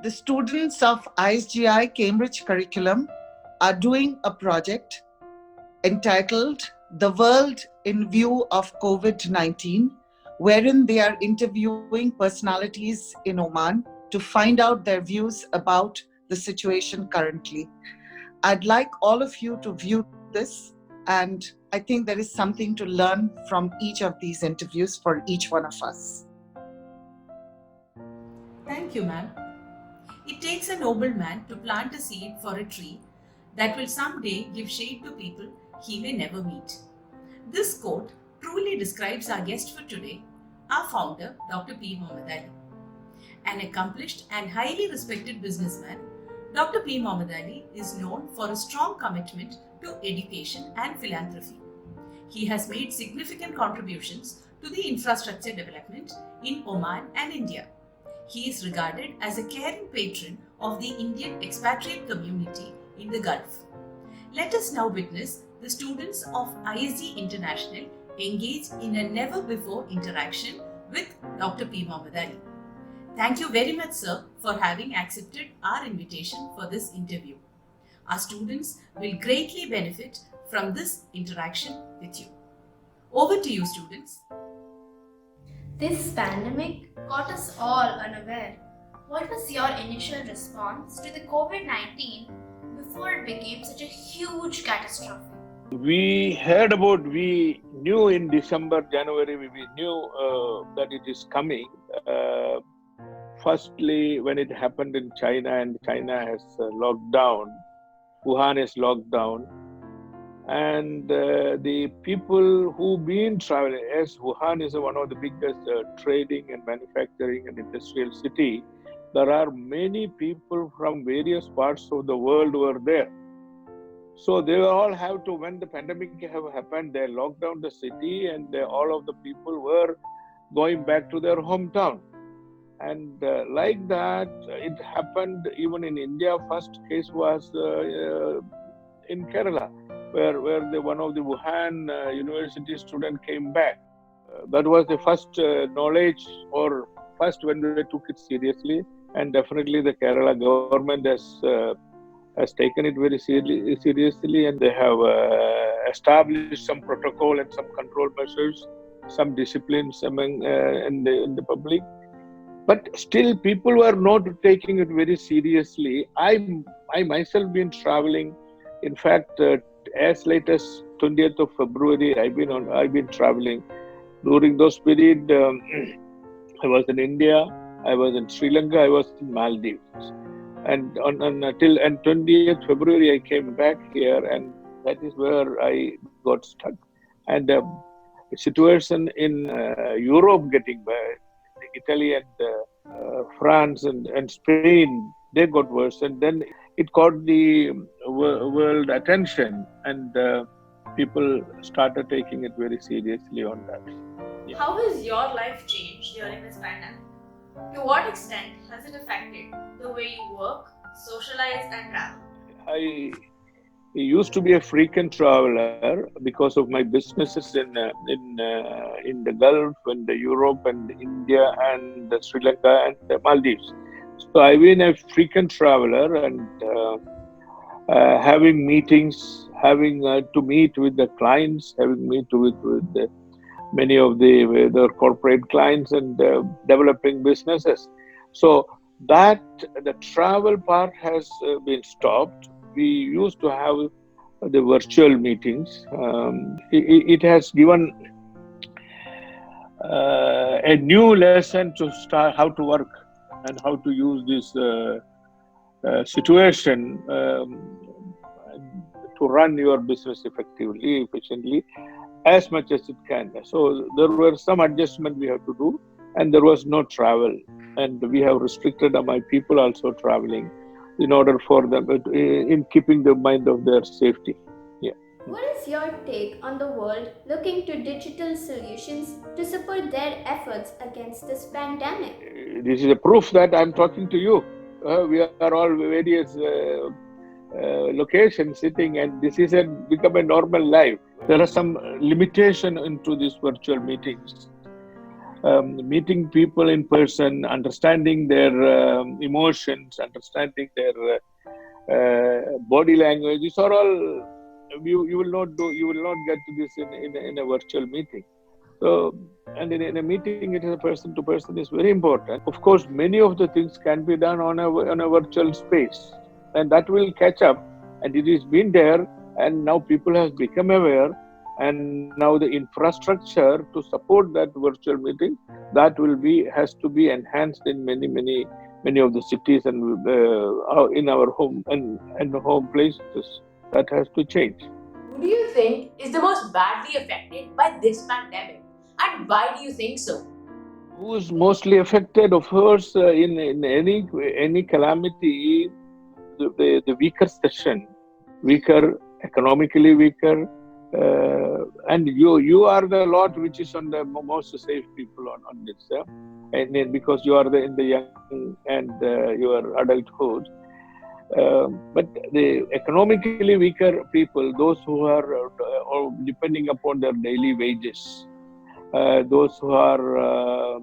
The students of ISG-I Cambridge curriculum are doing a project entitled The World in View of COVID-19, wherein they are interviewing personalities in Oman to find out their views about the situation currently. I'd like all of you to view this, and I think there is something to learn from each of these interviews for each one of us. Thank you, ma'am. It takes a noble man to plant a seed for a tree that will someday give shade to people he may never meet. This quote truly describes our guest for today, our founder, Dr. P. Mohammed Ali. An accomplished and highly respected businessman, Dr. P. Mohammed Ali is known for a strong commitment to education and philanthropy. He has made significant contributions to the infrastructure development in Oman and India. He is regarded as a caring patron of the Indian expatriate community in the Gulf. Let us now witness the students of ISG International engage in a never-before interaction with Dr. P. Mohammed Ali. Thank you very much, sir, for having accepted our invitation for this interview. Our students will greatly benefit from this interaction with you. Over to you, students. This pandemic caught us all unaware. What was your initial response to the COVID-19 before it became such a huge catastrophe? We knew in December, January, we knew that it is coming. Firstly, when it happened in China and China has locked down, Wuhan is locked down, and the people who been traveling, as Wuhan is one of the biggest trading and manufacturing and industrial city, there are many people from various parts of the world who are there. So they all have to, when the pandemic have happened, they locked down the city and all of the people were going back to their hometown. And like that, it happened even in India. First case was in Kerala, where one of the Wuhan university student came back. That was the first knowledge, or first when they took it seriously. And definitely the Kerala government has taken it very seriously, and they have established some protocol and some control measures, some disciplines among in the public. But still, people were not taking it very seriously. I myself been traveling. In fact, as late as 20th of February, I've been traveling. During those period, I was in India, I was in Sri Lanka, I was in Maldives, and until 20th February, I came back here, and that is where I got stuck. And the situation in Europe getting bad. Italy and France and Spain, they got worse, and then it caught the world attention, and people started taking it very seriously on that. Yeah. How has your life changed during this pandemic? To what extent has it affected the way you work, socialize, and travel? I used to be a frequent traveler because of my businesses in the Gulf and the Europe and India and Sri Lanka and the Maldives. So I've been a frequent traveler, and having meetings, having to meet with the clients, having meet with many of the corporate clients, and developing businesses. So that the travel part has been stopped. We used to have the virtual meetings. It has given a new lesson to start how to work and how to use this situation to run your business effectively, efficiently, as much as it can. So there were some adjustments we have to do, and there was no travel, and we have restricted my people also traveling in order for them in keeping the mind of their safety. Yeah. What is your take on the world looking to digital solutions to support their efforts against this pandemic? This is a proof that I'm talking to you. We are all various locations sitting, and this is become a normal life. There are some limitation into these virtual meetings. meeting people in person, understanding their emotions, understanding their body language. These are all you will not do. You will not get to this in a virtual meeting. So, and in a meeting, it is a person to person is very important. Of course, many of the things can be done on a virtual space, and that will catch up. And it is been there, and now people have become aware, and now the infrastructure to support that virtual meeting that will be has to be enhanced in many of the cities and in our home and home places. That has to change. Who do you think is the most badly affected by this pandemic? And why do you think so? Who's mostly affected? Of course, in any calamity, the weaker section, weaker economically weaker, and you are the lot which is on the most safe people on this, and then because you are in the young and your adulthood. But the economically weaker people, those who are depending upon their daily wages, those who are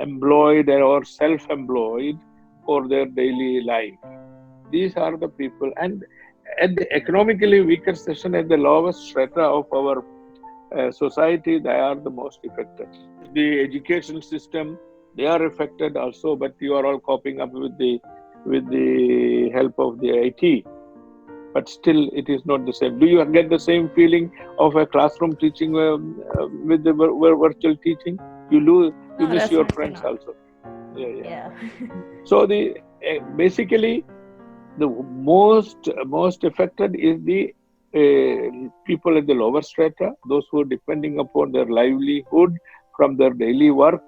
employed or self-employed for their daily life. These are the people, and at the economically weaker section, at the lowest strata of our society, they are the most affected. The education system, they are affected also, but you are all coping up with the help of the IT. But still, it is not the same. Do you get the same feeling of a classroom teaching with the virtual teaching? You lose, you No, miss your definitely friends not. also. Yeah. Yeah. So the basically the most affected is the people at the lower strata, those who are depending upon their livelihood from their daily work.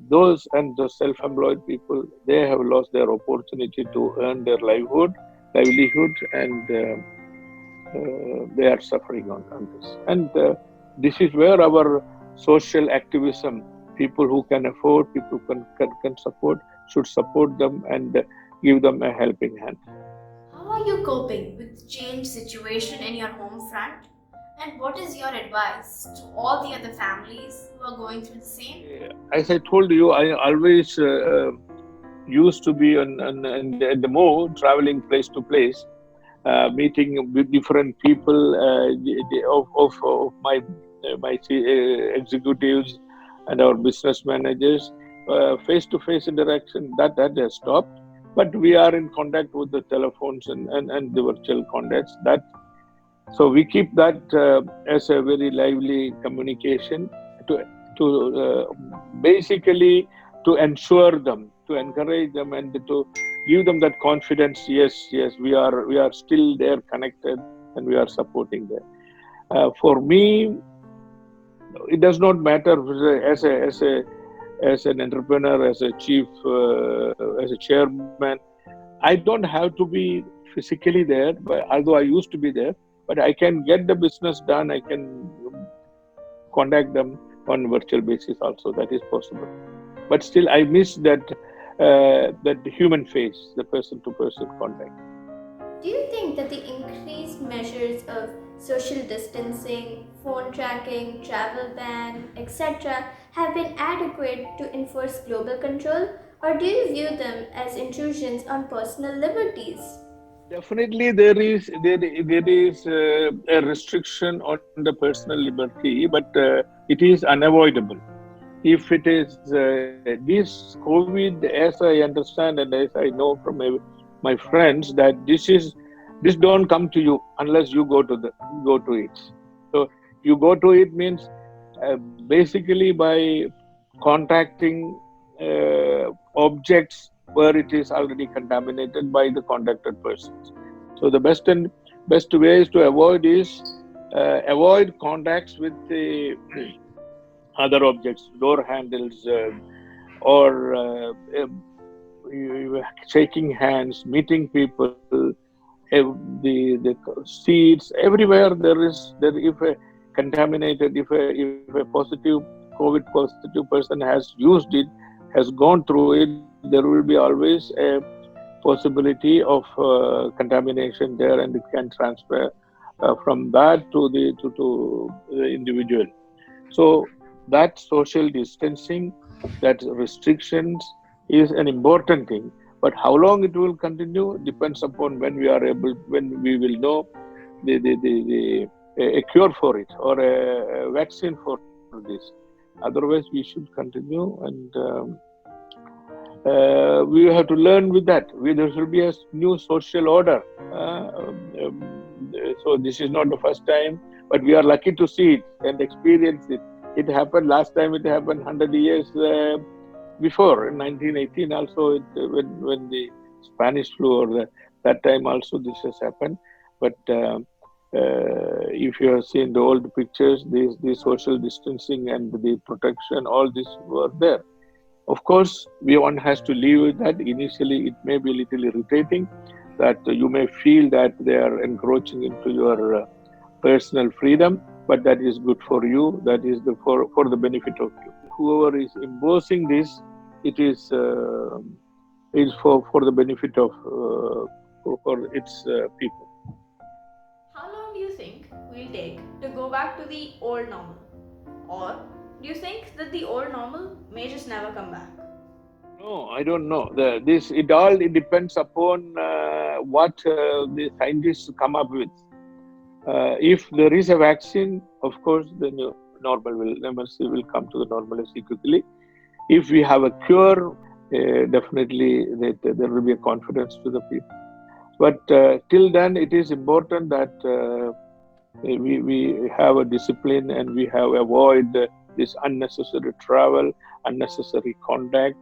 Those and the self-employed people, they have lost their opportunity to earn their livelihood, and they are suffering on this. And this is where our social activism, people who can afford, people who can support, should support them and give them a helping hand. How are you coping with the changed situation in your home front? And what is your advice to all the other families who are going through the same? As I told you, I always used to be in the mode, traveling place to place, meeting with different people of my executives and our business managers, face to face interaction that has stopped. But we are in contact with the telephones and the virtual contacts. That so we keep that as a very lively communication to basically to ensure them, to encourage them, and to give them that confidence. Yes, we are still there, connected, and we are supporting them. For me, it does not matter as an entrepreneur, as a chief, as a chairman. I don't have to be physically there, but although I used to be there, but I can get the business done. I can contact them on virtual basis also. That is possible. But still, I miss that human face, the person-to-person contact. Do you think that the increased measures of social distancing, phone tracking, travel ban, etc., have been adequate to enforce global control, or do you view them as intrusions on personal liberties? Definitely, there is a restriction on the personal liberty, but it is unavoidable. If it is this COVID, as I understand and as I know from my friends, that this don't come to you unless you go to it. So you go to it means basically by contacting objects where it is already contaminated by the contacted persons. So the best way is to avoid contacts with the other objects, door handles, or shaking hands, meeting people, the seats, everywhere there if a contaminated, if a positive COVID positive person has used it, has gone through it, there will be always a possibility of contamination there, and it can transfer from that to the individual. So That social distancing, that restrictions is an important thing. But how long it will continue depends upon when we are able, when we will know a cure for it or a vaccine for this. Otherwise, we should continue, and we have to learn with that. There should be a new social order. So this is not the first time, but we are lucky to see it and experience it. It happened last time. It happened 100 years before, in 1918. Also, when the Spanish flu, or that time also this has happened. But if you have seen the old pictures, the social distancing and the protection, all this were there. Of course, one has to live with that. Initially, it may be a little irritating that you may feel that they are encroaching into your personal freedom, but that is good for you. That is for the benefit of you. Whoever is imposing this, it is for the benefit of for its people. How long do you think we'll take to go back to the old normal? Or do you think that the old normal may just never come back? No, I don't know. It depends upon what the scientists come up with. If there is a vaccine, of course, the normalcy will come to the normalcy quickly. If we have a cure, definitely there will be a confidence to the people. But till then, it is important that we have a discipline, and we have avoid this unnecessary travel, unnecessary contact,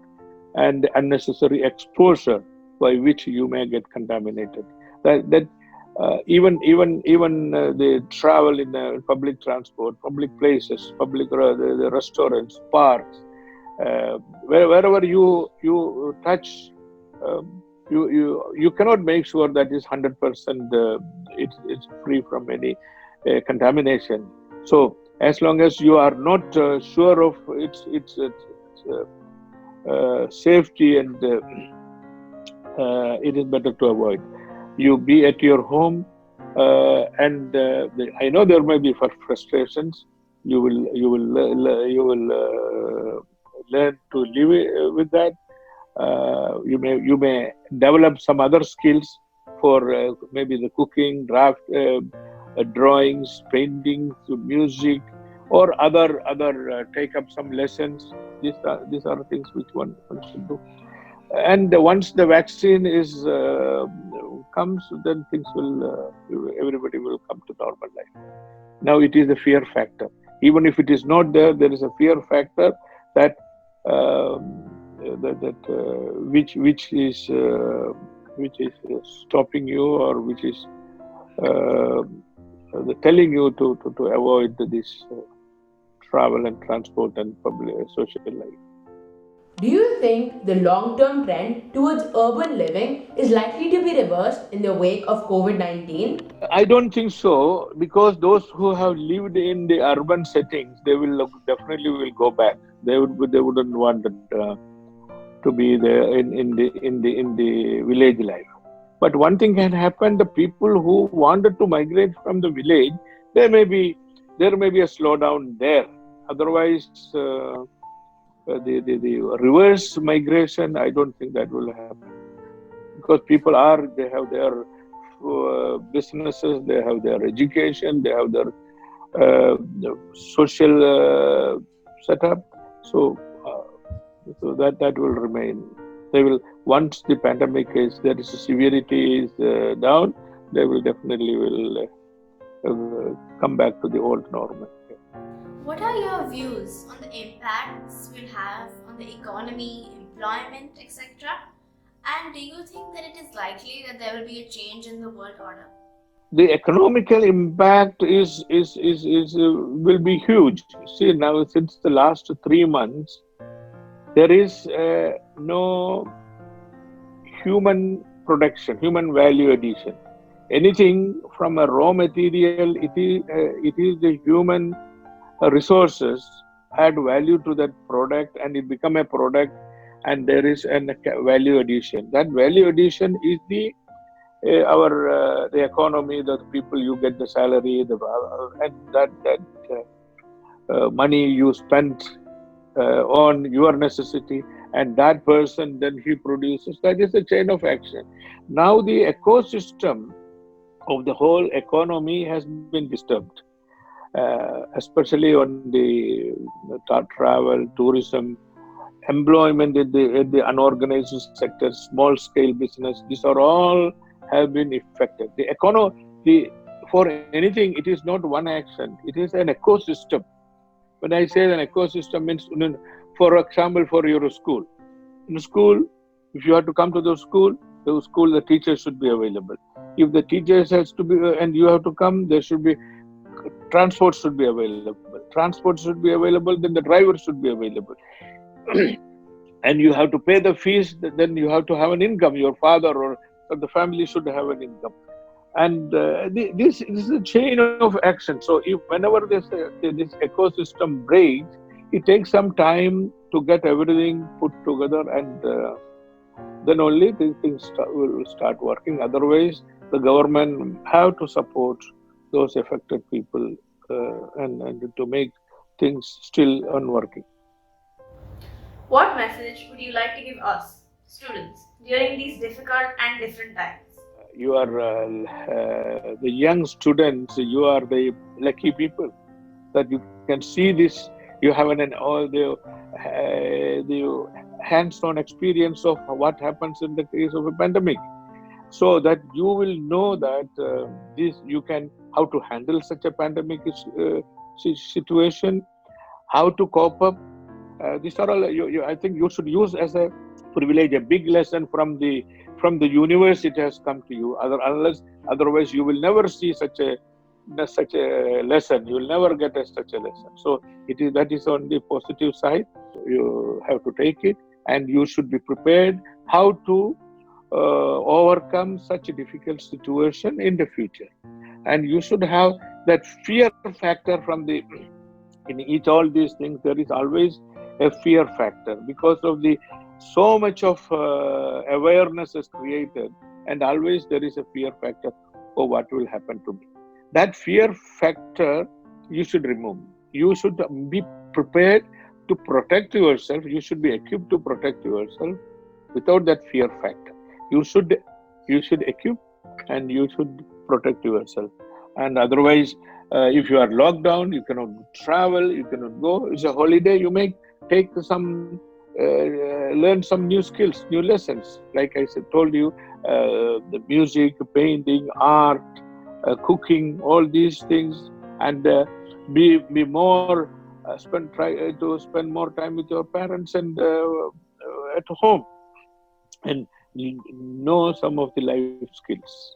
and unnecessary exposure by which you may get contaminated. That even the travel in public transport, public places, the restaurants, parks, wherever you touch, you cannot make sure that is 100% it's free from any contamination. So as long as you are not sure of its safety, and it is better to avoid. You be at your home, and I know there may be frustrations. You will learn to live with that. You may develop some other skills for maybe the cooking, draft, drawings, paintings, music, or other take up some lessons. These are things which one should do. And once the vaccine is comes, then things will everybody will come to normal life. Now it is a fear factor. Even if it is not there, there is a fear factor that which is stopping you, or which is uh, telling you to avoid this travel and transport and public social life. Do you think the long term trend towards urban living is likely to be reversed in the wake of COVID 19? I don't think so, because those who have lived in the urban settings, they will definitely will go back. They wouldn't want to be there in the village life. But one thing can happen: the people who wanted to migrate from the village, there may be a slowdown there. Otherwise, the reverse migration, I don't think that will happen, because they have their businesses, they have their education, they have their social setup. So, that will remain. They will, once the pandemic is, there is a severity is down, they will definitely will come back to the old normal. What are your views on the impacts we'll have on the economy, employment, etc.? And do you think that it is likely that there will be a change in the world order? The economical impact will be huge. See, now since the last 3 months, there is no human production, human value addition. Anything from a raw material, it is the human resources add value to that product, and it become a product, and there is a value addition. That value addition is the economy, the people, you get the salary, and that money you spent on your necessity, and that person then he produces. That is a chain of action. Now the ecosystem of the whole economy has been disturbed, especially on the travel, tourism, employment in the unorganized sector, small scale business. These are all have been affected. For anything, it is not one action. It is an ecosystem. When I say an ecosystem means, for example, for your school. In school, if you have to come to the teachers should be available. If the teachers has to be, and you have to come, there should be transport should be available. Transport should be available, then the driver should be available. And you have to pay the fees, then you have to have an income. Your father or the family should have an income. And this is a chain of action. So if whenever this ecosystem breaks, it takes some time to get everything put together, and then only these things will start working. Otherwise, the government have to support those affected people, and to make things still unworking. What message would you like to give us, students, during these difficult and different times? You are the young students. You are the lucky people that you can see this. You have all the hands-on experience of what happens in the case of a pandemic, so that you will know that this you can how to handle such a pandemic situation, how to cope up. These are all I think you should use as a privilege, a big lesson from the universe. It has come to you. Otherwise, you will never see such a lesson. You will never get such a lesson. So that is on the positive side. You have to take it, and you should be prepared how to overcome such a difficult situation in the future. And you should have that fear factor in each all these things. There is always a fear factor because of the so much of awareness is created, and always there is a fear factor for what will happen to me. That fear factor you should remove. You should be prepared to protect yourself. You should be equipped to protect yourself without that fear factor. You should equip, and you should protect yourself. And otherwise, if you are locked down, you cannot travel, you cannot go. It's a holiday. You may take learn some new skills, new lessons. Like I told you, the music, painting, art, cooking, all these things, and be more try to spend more time with your parents and at home, and know some of the life skills.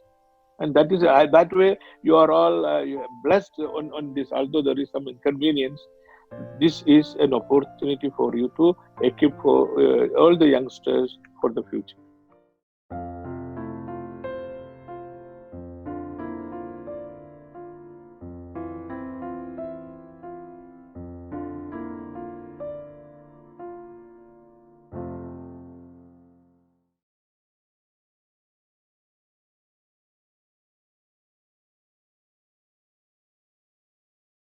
And that way you are all blessed on this. Although there is some inconvenience, this is an opportunity for you to equip for all the youngsters for the future.